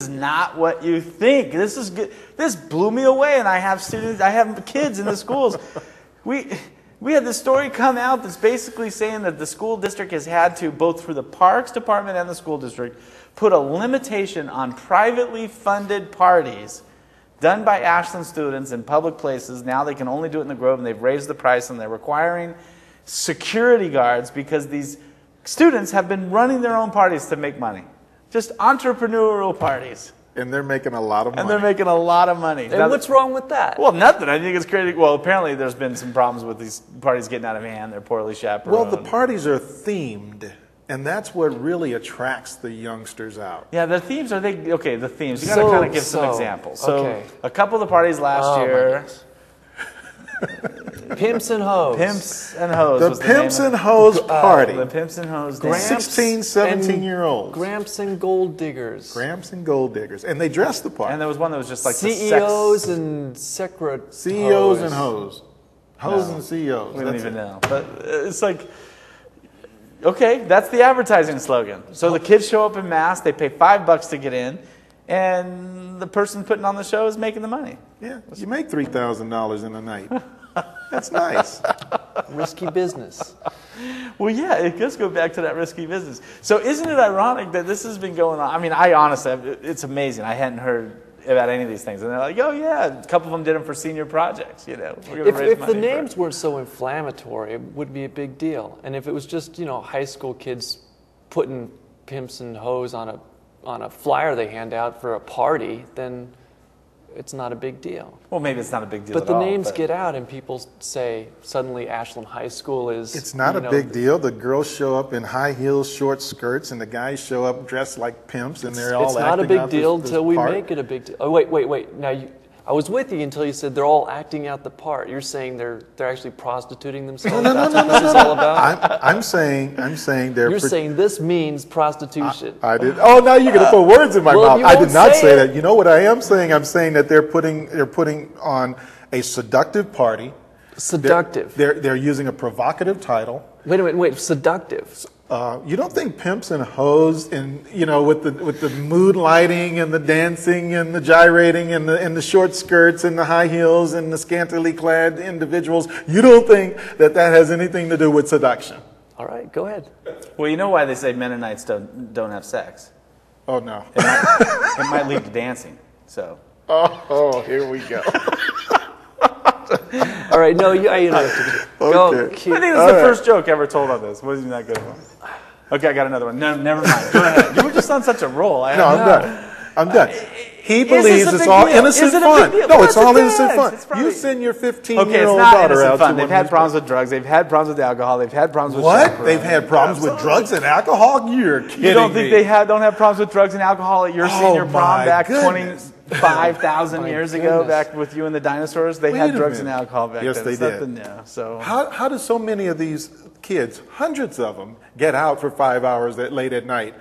is not what you think. This is good. This blew me away, and I have kids in the schools. We had this story come out that's basically saying that the school district has had to, both through the Parks Department and the school district, put a limitation on privately funded parties done by Ashland students in public places. Now they can only do it in the Grove, and they've raised the price, and they're requiring security guards because these students have been running their own parties to make money. Just entrepreneurial parties. And they're making a lot of money. And they're making a lot of money. And what's wrong with that? Well, nothing. I think it's crazy. Well, apparently there's been some problems with these parties getting out of hand. They're poorly chaperoned. Well, the parties are themed, and that's what really attracts the youngsters out. Yeah, the themes are okay, the themes. You got to kind of give some examples. So, a couple of the parties last year. Pimps and Hoes. Pimps and Hoes. The Pimps and Hoes party. The Pimps and Hoes. 16, 17-year-olds. Gramps and Gold Diggers. Gramps and Gold Diggers. And they dressed the part. And there was one that was just like CEOs and secretaries. CEOs and hoes. Hoes and CEOs. We don't even know. But it's like, okay, that's the advertising slogan. So the kids show up in mass. They pay $5 to get in. And the person putting on the show is making the money. Yeah, you make $3,000 in a night. That's nice. Risky business. Well, yeah, it does go back to that risky business. So isn't it ironic that this has been going on? I mean, I honestly, it's amazing. I hadn't heard about any of these things. And they're like, oh, yeah, a couple of them did them for senior projects. You know, we're gonna raise if money the names weren't so inflammatory, it would be a big deal. And if it was just, you know, high school kids putting pimps and hoes on a flyer they hand out for a party, then it's not a big deal. Well, maybe it's not a big deal but at the all, names get out and people say suddenly Ashland High School is... It's not a big deal. The girls show up in high heels, short skirts, and the guys show up dressed like pimps, and they're all acting out It's not a big deal this until we part. make it a big deal. Oh, wait. Now, I was with you until you said they're all acting out the part. You're saying they're actually prostituting themselves? No. That's what this is all about? I'm saying they're... You're saying this means prostitution. I did. Oh, now you're going to put words in my mouth. you I won't did not say it. that. You know what I am saying? I'm saying that they're putting on a seductive party. Seductive. They're using a provocative title. Wait. Seductive. You don't think Pimps and Hoes, and you know, with the mood lighting and the dancing and the gyrating and the short skirts and the high heels and the scantily clad individuals, you don't think that has anything to do with seduction? All right, go ahead. Well, you know why they say Mennonites don't have sex? Oh no. It might lead to dancing. So. Oh, here we go. All right, no, I interrupted you. Go, Okay. I think this is the first joke ever told on this. Wasn't that good one? Okay, I got another one. No, never mind. Go ahead. You were just on such a roll. I'm done. He believes it's all innocent fun. No, it's all innocent fun. You send your 15-year-old daughter out to... They've had problems with drugs. They've had problems with alcohol. They've had problems with... What? They've had problems with drugs and alcohol? You're kidding me. You don't think they don't have problems with drugs and alcohol at your senior prom back 25,000 years ago, back with you and the dinosaurs? They had drugs and alcohol back then. Yes, they did. So how do so many of these kids, hundreds of them, get out for 5 hours late at night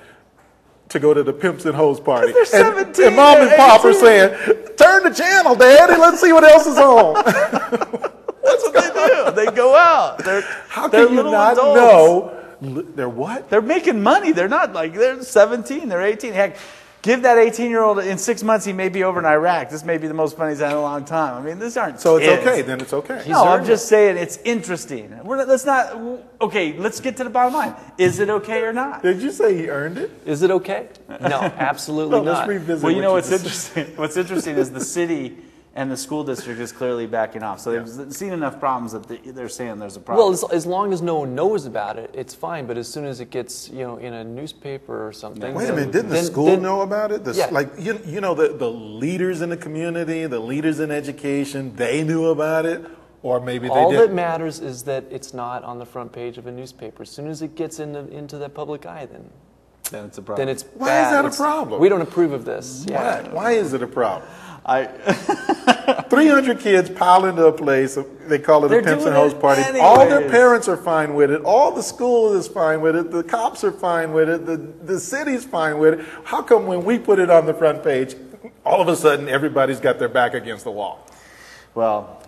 to go to the Pimps and Hoes party? They're 17, and mom and pop are saying, turn the channel, Daddy, let's see what else is on. That's what they do. They go out. How can you not know? They're what? They're making money. They're not like, they're 17, they're 18. Heck, give that 18-year-old, in 6 months, he may be over in Iraq. This may be the most fun he's had in a long time. I mean, these aren't So kids. it's okay, then it's okay. No, I'm just saying it's interesting. Let's get to the bottom line. Is it okay or not? Did you say he earned it? Is it okay? No, absolutely not. Let's revisit. Well, you know what's interesting? What's interesting is the city and the school district is clearly backing off. So they've seen enough problems that they're saying there's a problem. Well, as long as no one knows about it, it's fine. But as soon as it gets, in a newspaper or something. Wait a minute, didn't the school know about it? Yeah. Like, the leaders in the community, the leaders in education, they knew about it? Or maybe they didn't? All that matters is that it's not on the front page of a newspaper. As soon as it gets into the public eye, then it's a problem. Then it's Why bad. is that a problem? We don't approve of this. Yeah. Why is it a problem? 300 kids pile into a place. They call it a Pimps and Hoes party. Anyways. All their parents are fine with it. All the school is fine with it. The cops are fine with it. The city's fine with it. How come when we put it on the front page, all of a sudden everybody's got their back against the wall? Well,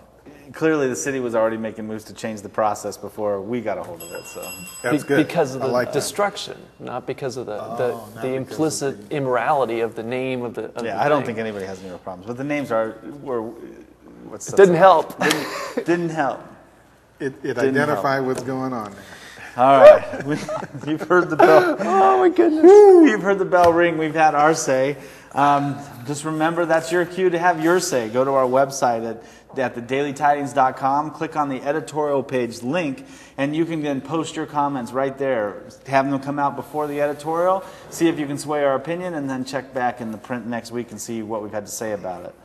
clearly the city was already making moves to change the process before we got a hold of it. So That's good. Because of I the like that. destruction, not because of the because implicit of immorality of the name of the of yeah, the I don't thing. think anybody has any real problems. But the names were what's It didn't help. didn't help. It Didn't identified what's going on there. All right, you've heard the bell. Oh my goodness. You've heard the bell ring. We've had our say. Just remember, that's your cue to have your say. Go to our website at thedailytidings.com. Click on the editorial page link, and you can then post your comments right there. Have them come out before the editorial. See if you can sway our opinion, and then check back in the print next week and see what we've had to say about it.